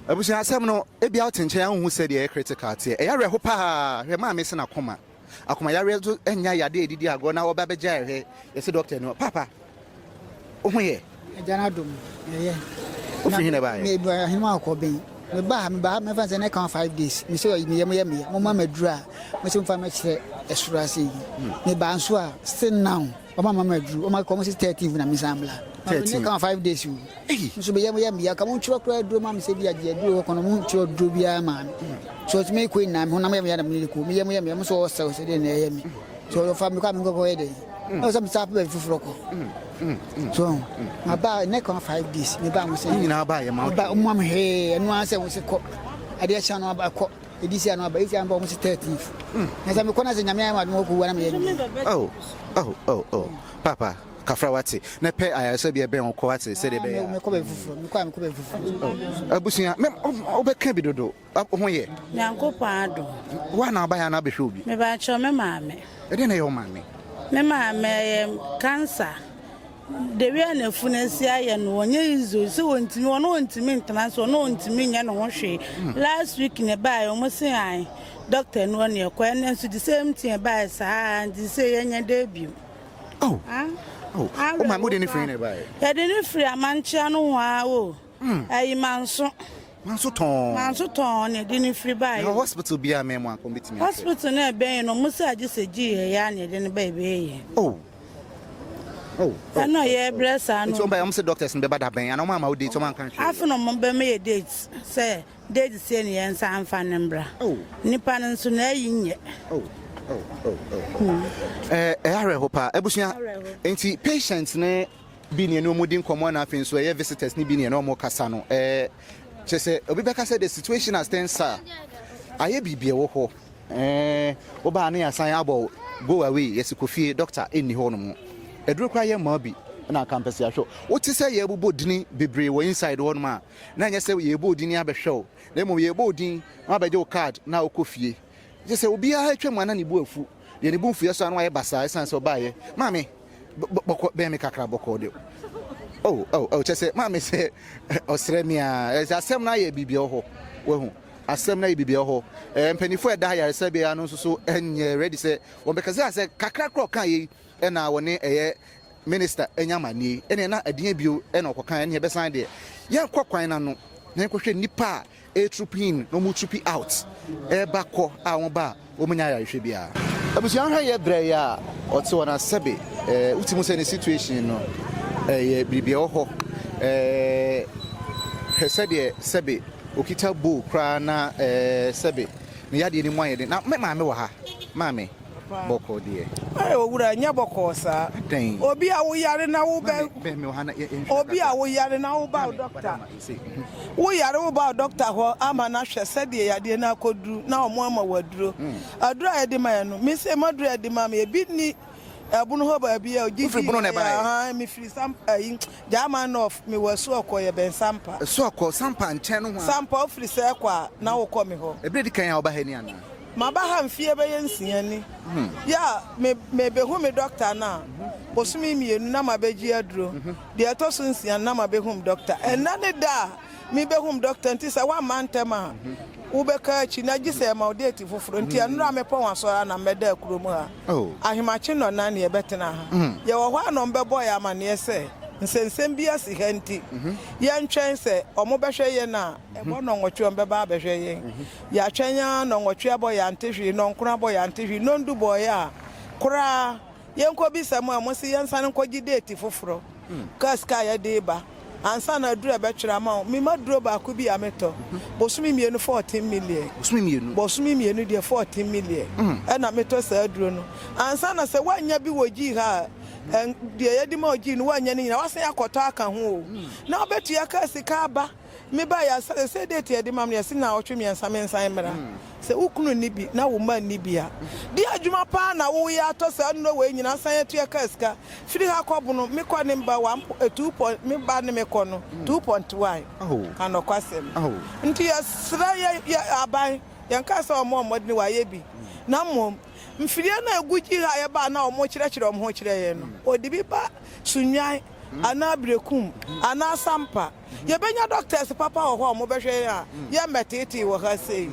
abusia asem no e bia otenche ya hu se de critical tie e ya reho pa hwe ma me se na koma akoma ya rezo enya ya de edidi ago na wo ba be ja hwe yesi doctor no papa ohuye Jana dum ye ofi hina ba me ba hina ko ben me ba me fa se na kan 5 days me so me ye mo ma madura me so fa me kire esura se me ba nso a still now o ma maduru o ma ko mo 30 na me samla 30 kan 5 days you so be ye ka mo chiro kra duro ma me se bi age duro ko no mo chiro duro bia ma so me ko na me ho na me ya na me ko me ye mo so so se de na ye me so fa me ko me ko ye de o so me sa pe fufuro ko so my ba neck on 5 days me ba mo say ni na ba ye ma ba mo am he enu an say wo se ko ade cha no ba ko edisi anu ba isi an ba mo se 30 na say me ko na say nyame an ma mo ko wa na me oh papa kafrawati na pe ayase bia ben ko wati se de be me ko be fufuro me ko be fufuro abusia me obeka bi dodo ho ye nyankopa ado wa na ba ya na be hwe obi me ba cho me maame e de na yo maame me maame cancer de we na funasi aye no onye izo se wontimi wono wontimi ntana so no wontimi nya no hwe last week ne ba yo mo se ai doctor no ne ko en so the same thing ba sa and say enya debut oh my mood ni free ne ba ya de ni free amanchia no wa o ayi manso ton ne de ni free ba yo hospital bia me mo akon bitimi hospital na ben no mo se agi se gi ya ne de ni ba be I know ye bless and so by am say doctors be bad ben and o ma date o man kan hwe afi no mo be me date say date say ne yen sa amfa ne mbra nipa nso na yi nye are hopa ebusia enti patients ne bi ne no mudin komo na afi so ye visitors ne bi ne no mo kasa no chese obi be kasa the situation as ten sir aye bibie wo ho wo ba na asan abo go away yesikofie doctor eni ho no mo eduru kwa ye ma bi na campus ya hwo wo ti say ye bubo dini bebre wo inside one ma na nya say ye bo dini abehwo na mo ye bo din ma beje o card na okofie je say obi a atwa mu na ne bu afu ye ne bu mfu ye so anu aye basa esan so ba ye mami boko be me kakra boko de je say mami say osremia asem na ye bibie ho wo hu asem na ye bibie ho mpanifo e da ya resabia no so enye ready say wo be kaza say kakra kro kan ye na woni eye minister enyamani ene na adie bio ene okokan ene be san de ye kwakwan na no na enkohwe nipa a trooping no mu troopi out e ba ko a won ba o munya ya hwe bia abusian hwe ye bre ya ote wona sebe utimu se ne situation no ye bibia ho hese de sebe okita bo kra na sebe ne yade ni mu ayede na me maame wa ha maame boko die owura nya boko sa obi a wo yare na wo be me wa na obi a wo yare na wo ba doctor wo yare wo ba doctor ho ama na hwe se de yade na akoduru na omo ama waduro adura yade ma no me se madura yade ma me bi ni abunu ho ba bi a ogidi mi free sampa German of me wasu okoye ben sampa so akọ sampa nchen no ho sampa ofri se kwa na wo kọ me ho ebredi kan ya oba ha ni ana ma ba ha mfie be yensia ni ya me be hu me doctor na bosumi mienu na ma beji aduro de atoso nsia na ma be hu doctor enna ne da me be hu doctor ntisa wa mantema wo be ka chi na gise ma odeti foforo nti anura me pon asora na meda akuromu ha ahimachi no na ne e betena ha ye wo hwa no mbe boy amane se nsensem bia si hanti ye ntwen se omo behwe ye na ebo no nwotwe ombe ba behwe ye ya twenya no nwotwe boy antehwi no nkura boy antehwi no ndu boy a kura ye nko bi samu amosi ye nsan nko gideti foforo kaska ya deba ansa na dura betwera ma mi maduro ba ku bi ameto bosumi mienu 14 million bosumi mienu de 14 million e na meto sa duro no ansa na se wanya bi woji ha de yedi ma oji no wanya ni na wasan akoto aka ho na obetu ya ka sika ba me ba ya se date yedi ma me se na otwe mi ensan mra se ukunu ni bi na wo ma ni bia di adwuma pa na wo ya to se no we nyina san etu ya ka sika firi ha kobo no me kwa ni mba 2 me ba ni me ko no 2.1 kan no kwasem nti ya sra ya aban yanka sa omo modni wa ye bi na mom mfidie na aguji ha ye ba na omo kyerɛkyerɛ omo ho kyerɛ ye no odibi ba sunyan ana brekum ana sampa ye benya doctors papa ho omo behwe ya ye metete wo ha sei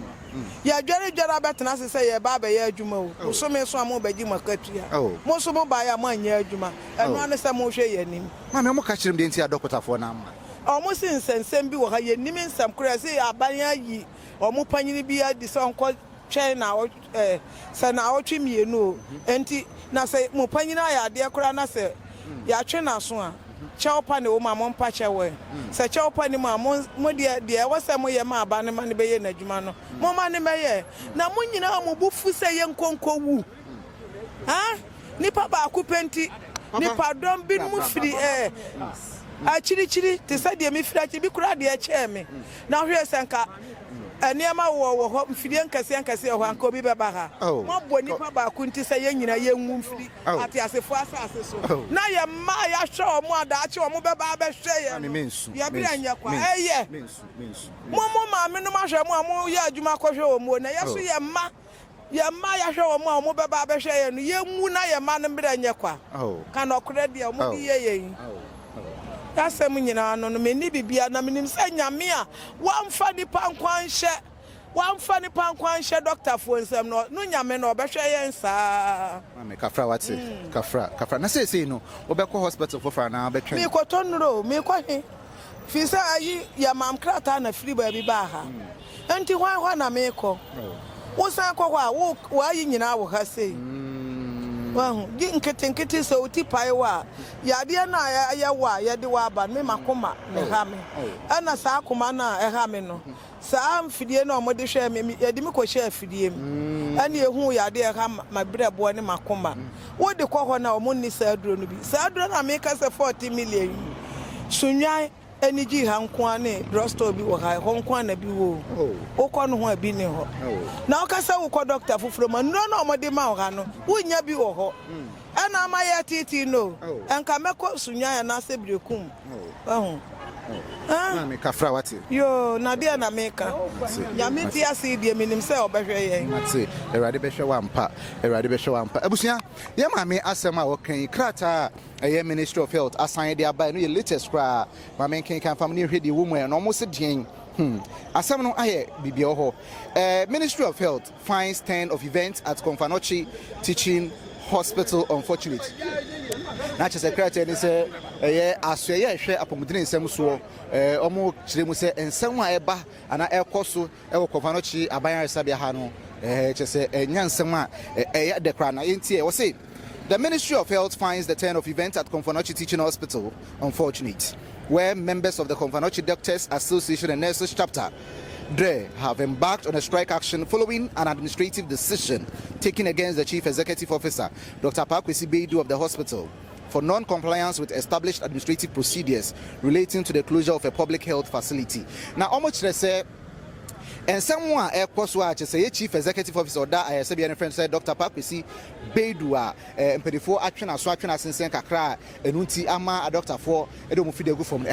ya dware betena se ye ba ye adwuma o so me so amo bagi makatua mo so mo ba ya ma anya adwuma eno ane se mo hwe ye nim ma me mo ka kyerem de ntia doctor fo na ma omo sin sensem bi wo ha ye nim nsam kura se aban ayi omo panyini bi adi so nko China se na otwe mienu enti na se mo panyina ya de kura na se ya twe na so a chawpa ne wo ma mo mpa chewe se chawpa ni ma mo de wo se mo ye ma aba ne ma ne be ye na dwuma no mo ma ne me ye na mo nyina mo bufu se ye nkonko wu ha nipa ba ku penti nipa dom bi mu firi a chiri te se de me firi a bi kura de che me na hwe senka eniema wo ho mfidie nkase ho anka obi beba ha mo bo nipa ba ku nti se ye nyina ye nwu mfidi ati asefo asase so na ye ma ya hwe mo ada ache mo beba ba hwe ye ya bi anya kwa eye mo ma me no ma hwe mo ye adwuma ko hwe o mo na ye so ye ma ya hwe o mo beba ba hwe ye no ye nwu na ye ma no mbra anya kwa ka no kore de o mo ye ye Asem nyina no me ni bibia na menim se nyame a wamfa ni pankwanhye doctor fo nsem no nyame no obehwe yen saa me kafra wate kafra na say no obekọ hospital for na obetwe me ko tonro me ko he fi sa ayi ya mam krata na firi ba bi ba ha enti hwan na me ko wo san ko kwa wo ayi nyina wo ha sei wahu gi nkete so uti pai wa ya de na ya wa ya de wa ba me makoma me ha me ana sa akoma na ha me no sa amfidie na omode hwe me ya de me ko hwe afidie me ana ehu ya de ha ma brebo ne makoma wo de ko ho na omonni sa aduro no bi sa aduro na me ka se 40 million sunyan eniji ha nko ane drugstore bi wo ha ho nko ana bi wo o ko no ho abi ne ho na o ka se wo ko doctor fufuro ma no na omode ma wo ha no wo nya bi wo ho ana ma ya titi no enka meko sunya na se brekum na me kafra wate yo na dia na meka ya meti ase die minim se obehwe yen ate erade behwe wampa abusia ye ma me asem a wokan krata a Ministry of Health assign dia by no ye latest kra ma me kan family hwedi wo mu e no mo se den asem no aye bibia ho Ministry of Health finds 10 of events at Komfo Anokye Teaching Hospital unfortunate na che secretary ni se asoye hwe apomudine nsem so omo kire mu se ensem a eba ana ekoso e Komfo Anokye aban resabia ha no che se enya nsem a de kra na yenti e wo se the Ministry of Health finds the 10 of events at Komfo Anokye Teaching Hospital unfortunate, where members of the Komfo Anokye Doctors Association and Nurses Chapter have embarked on a strike action following an administrative decision taken against the Chief Executive Officer, Dr. Pakwesi Beidu of the hospital, for non-compliance with established administrative procedures relating to the closure of a public health facility. Now, how much they say? And someone say Chief Executive Officer that I said your friend said Dr. Pakwesi Beidu before action as action as in kakra enunti ama a doctor for edomu fidegu from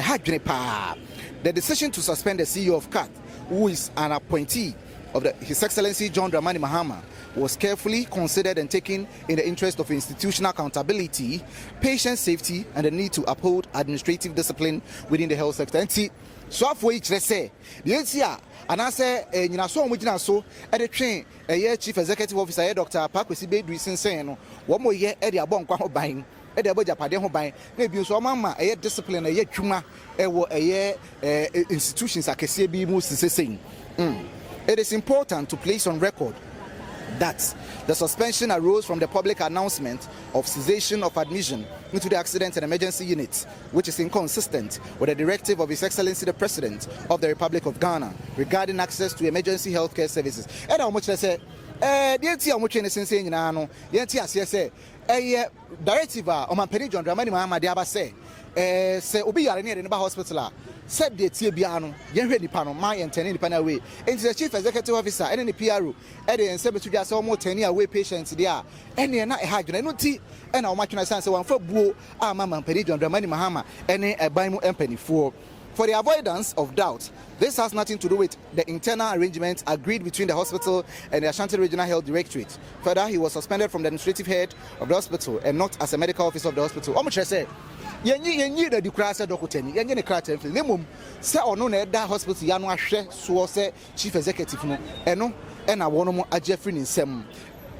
the decision to suspend the CEO of CAT, who is an appointee of His Excellency John Dramani Mahama, was carefully considered and taken in the interest of institutional accountability, patient safety, and the need to uphold administrative discipline within the health sector. So for each say the NCA and I say nyina so omugina so e de twen Chief Executive Officer Dr. Pakwesi Beidu sinsen no wo mo ye e de abon kwa ho ban e de aboja pade ho ban na bi so mama discipline twuma wo institutions akese bi mu sisesen. It is important to place on record that the suspension arose from the public announcement of cessation of admission into the accident and emergency unit, which is inconsistent with the directive of His Excellency the President of the Republic of Ghana regarding access to emergency healthcare services. And how much they say, the NT much in the sense in ano, the NT say, directive on my penny John Dramani Mahama Diaba say obi yare near the hospital said the Tibiano, Yenri Pano, my and 10 independent way. And the Chief Executive Officer and the PRO, and 7 to just almost 10 year away patients there. And they are not a hydrogen, and no tea, and our much nice answer one for Boo, our Mamma Penny John Dramani Mahama, and a Bimu and Penny for for the avoidance of doubt, this has nothing to do with the internal arrangements agreed between the hospital and the Ashanti Regional Health Directorate. Further, he was suspended from the administrative head of the hospital and not as a medical officer of the hospital. Omuche said, yenyi the decrase dokoteni yenyi ne krata mfili nemum se ono na da hospital ya no ahwe so se chief executive no eno na wono mo agefri ni nsem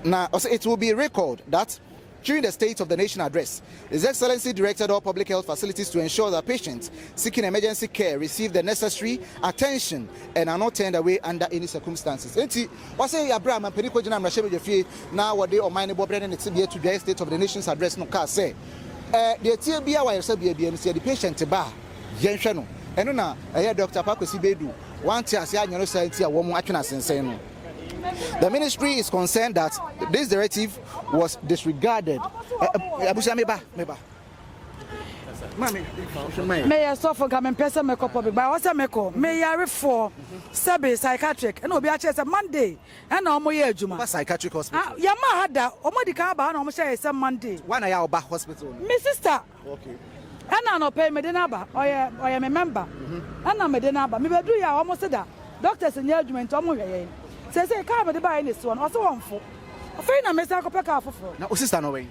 na also it will be recalled that during the State of the Nation address, His Excellency directed all public health facilities to ensure that patients seeking emergency care receive the necessary attention and are not turned away under any circumstances. Enti, what say Abraham and Peniko Jina Mrashebe Jeffrey now what they or mine Bobre and it's to the State of the Nation's address no car say. The TBA wire the patient bar Yenshano. And na Dr. Paco Sibedu, one Tiasia University, a woman acting as insane. The ministry is concerned that this directive was disregarded. May I suffer come and person make up of it, but what's a meko? May I refer Sabe psychiatric and be a Monday and no more Juma psychiatric hospital. Yama had that, or Modicaba, and almost say some Monday. One I back hospital. Miss sister. Okay. And I no pay me the number, or I am a member. And I'm a number. Maybe do ya almost said that. Doctors in judgment, say, come the buy this one, also one for. A friend of Mr. Copacabana for. Now, sister, no way.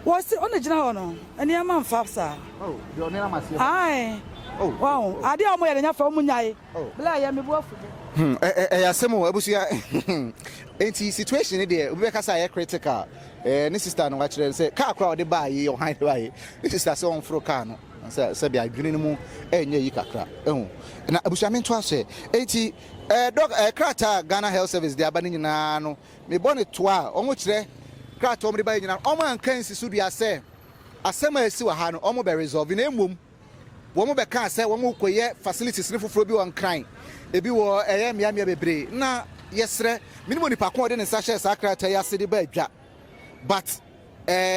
Was on the general, and your man Fafsa. Oh, your name must be. Aye. Oh, wow. I didn't know enough for Munai. Oh, Blay, I'm a wolf. Semo, Abusia. Ain't the situation there? We are critical. This is done what you say. Car crowd the buy your hind way. This is the song for Cano. Sabi I green mo enye yikakra na abushame to ase enti dog krata Ghana Health Service de abani nyina no me bone to a omo kire krata omo de ba nyina omo anka nsisu de ase asema esi wa ha no omo be resolve na emom wo mo be ka ase wo mo koye facilities ne foforo bi won kran ebi wo mia bebre na yesre minimum ni pakon de ne sa share sa krata ya se de ba adwa but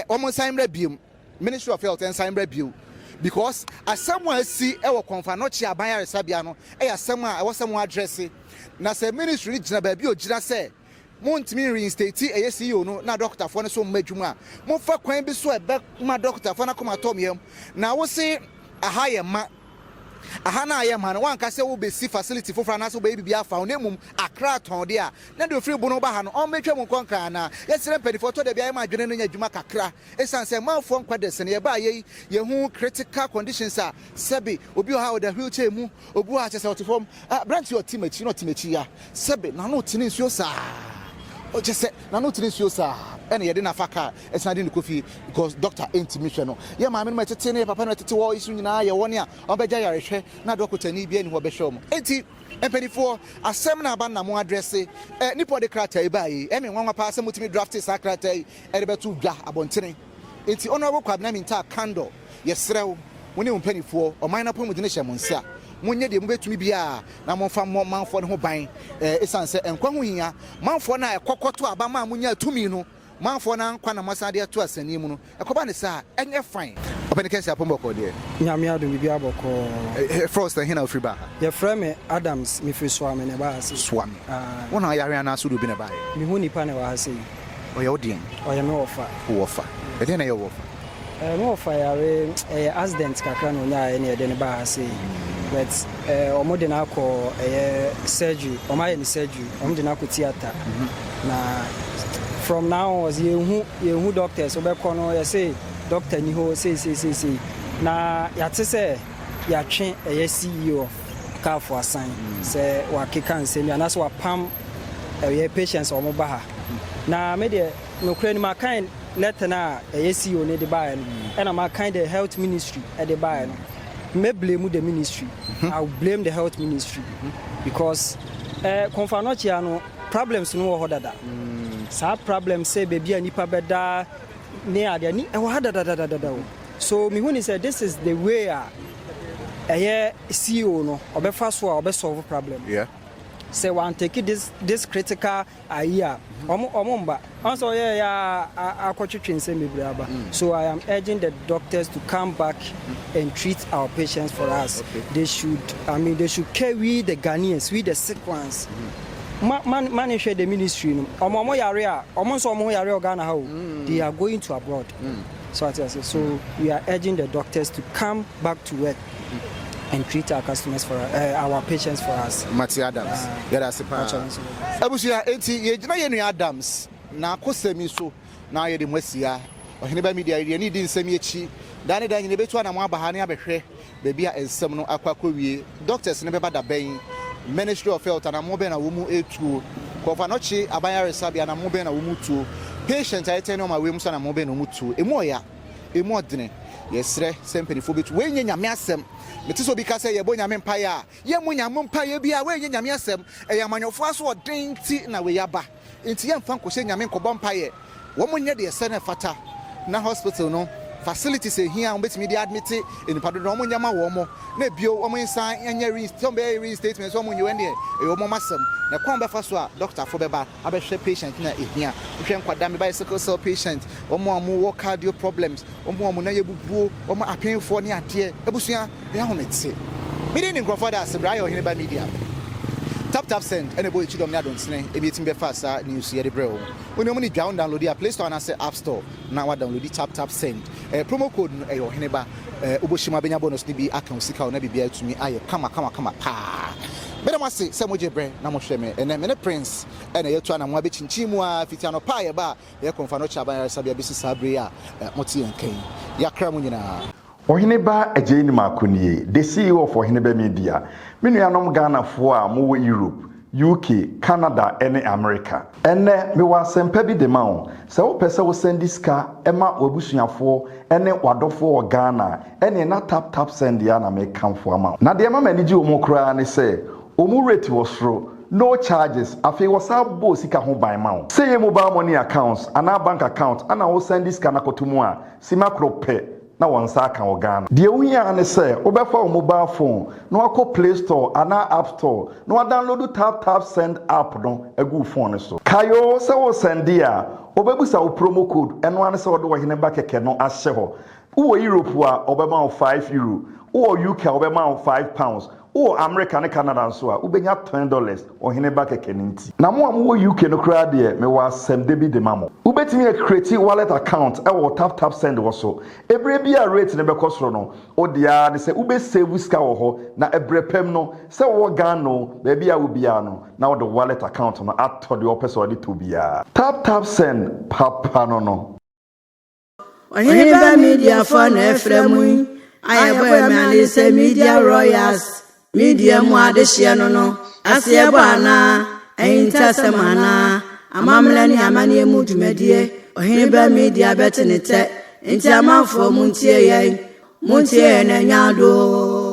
omo sign rebium Ministry of Health and sign rebium because as someone see Komfo Anokye aban resabia no someone I was someone address na say ministry gina ba bi o gina say montimi reinstate CEO no na doctor for no so madwuma mo fa kwan bi so ebe ma doctor for na koma tomyem na wo say aha ye ma aha na ye ma no wan ka say wo be see facility for na so be bibia fa na mum akra ton de a na de free bu no ba ha no on metwa mu konkra na yesire mpedifo to de bia ma adwene no nya dwuma kakra esan say man fo nkwadese ne ye ba ye hu critical conditions a sebe obi o ha o da wheelchair mu obu a chese otifom branch your team achi no team achi ya sebe na no tini nsuo sa o chese na no tini nsuo sa ene ye de na faka esan de kofi because doctor intimation no ye ma me no tete ne papa no tete wo isu nyina ye woni a obegya yarehwe na doctor ni bia ni ho behwe mo enti empedifo asem na aba na mo address nipo de krata e bai eme nwanwa pa asem mutimi draft sakrata e de betu dwa abontene enti honorable kwabna minta kando yesrew woni empedifo o man na pom de ne hye mo nsa munye de mbetumi bia na monfa manfo ne ho ban esanse enkwa ho hia manfo na ekokoto aba ma munya atumi no manfo na nkwa na masade ato asani mu no ekoba ne sa enye fine opene kesi apomboko de nyame ado bibi aboko frost hina ofri ba ye frame Adams mi fri swame ne ba ase swame wona yare ana so do bi ne ba mi hu nipa ne wa ase oye odien oye me wofa e de na ye wofa me wofa yare accident kakra no nya ne de ne ba ase but omo na akọ surgery omo ye ni surgery omo de na akọ theater na from now was you doctors obekọ no you say doctor ni ho say na ya te say ya twen CEO of Komfo assign say wa keka nsemi ana so wa pam patients omo ba ha na me de no kra ni ma kind letter na CEO ne de ba and ma kind the health ministry e de ba no me blame the ministry I'll blame the health ministry because Komfo Anokye no problems no wo hodada sa problem say baby anipa beda ne ade ni e wo hadada so me when he said this is the way CEO no obefa so a obesolve problem say one take this critical year omomba also akotwetwense mebriaba so I am urging the doctors to come back and treat our patients for us. They should carry the Ghanaians, we the sick ones. Man share the ministry no omo yare a omo so omo yare Ghana how they are going to abroad. So we are urging the doctors to come back to work. and treat our customers for our patients for us. Mati Adams. That's the part. Abusia enti ye jina ye no Adams na akosemi so na ye de mwasia. Oheneba Media ye ni di nsemi echi. Dane dan ne betu na mo abahane abehwe bebi a ensem no akwakowie. Doctors ne beba da ben. Ministry of Health na mo be na wo mu etuo. Komfo Anokye abanya resabia na mo be na wo mu tuo. Patient ayete no ma we mu so na mo be no mu tuo. Emu oya. Emu odene. Yesre sempeni fo betu. We nyame asem. Meti so bi ka say ye bo nyame mpaye a. Ye mu nyame mpaye bi a we nyame asem. E ya manyofo aso odin ti na we yaba. Enti ye mfa nkose nyame nkobọ mpaye. Wo mu nye de ese na fata. Na hospital no facilities here on betimi dey admit in pado no mo nyama wo mo na bio wo mo insan anya reinstatement so mo nyi wende e wo mo masem na kwa be fa so a doctor fo beba abehwe patient na ehia hwe nkwada me bicycle cell patient wo mo wo cardio problems wo mo na yebubuo wo mo apenfo ne ade ebusua be ahomete me dey in Komfo da sebra yo Oheneba Media tap send and a boy chidom na don sene e meeting be fast news here the bro when you download the Play Store and say App Store now download the tap send promo code Oheneba oboshima benya bonus ni bi account sika na bibia to me aye kama pa better must say some moje bre na mo hwe me and me prince and ye to na mo abechinchi mu a fiti ano pa ye ba ye Komfo Anokye abanya sabia bisi sabre a moti yankan yakra mu nyina Oheneba Ejeni Makunie, the CEO of Oheneba Media. Many anom Ghana for more Europe, UK, Canada, and America. And me was sent pebi de mao. So person will send this car, Emma Obusunya for, and wado for Ghana, and na tap send the ana make come for amount. Na the mama niji omokra and say, Omu rate was through. No charges. Afi wasa bo sika ho ban ma. Say your mobile money accounts, and our bank account, and I will send this kana kotumua. Simakro pe. Na wansa kan Ghana. De ohia ne say obefa o mobile phone na wako Play Store ana App Store na download tap send app no egu phone so. Kayo se wo send dia obebusa o promo code eno ane se odo Oheneba keke no ahye ho. Wo Europe a obema o €5, wo UK obema o £5. Oh, America and Canada so ubenya $20 Oheneba keke nti. Na mo am wo UK no kra de me was send debi de mamo. Ubetimi create wallet account e wo tap send wo so. Ebre bia rate ne be kosoro no. O dia ne se ube save ska wo ho na ebre pem no se wo gan no be bia wo bia no na wo the wallet account no ato de opese de to bia. Tap send papa no. Oheneba Media for na efremu. Ayebo me alise Media Royals. Media mu adehye no asiebo ana einta semana amamle ni amane mu dwumadie Oheneba Media betenete enti amanfo mu ntie ye na nyado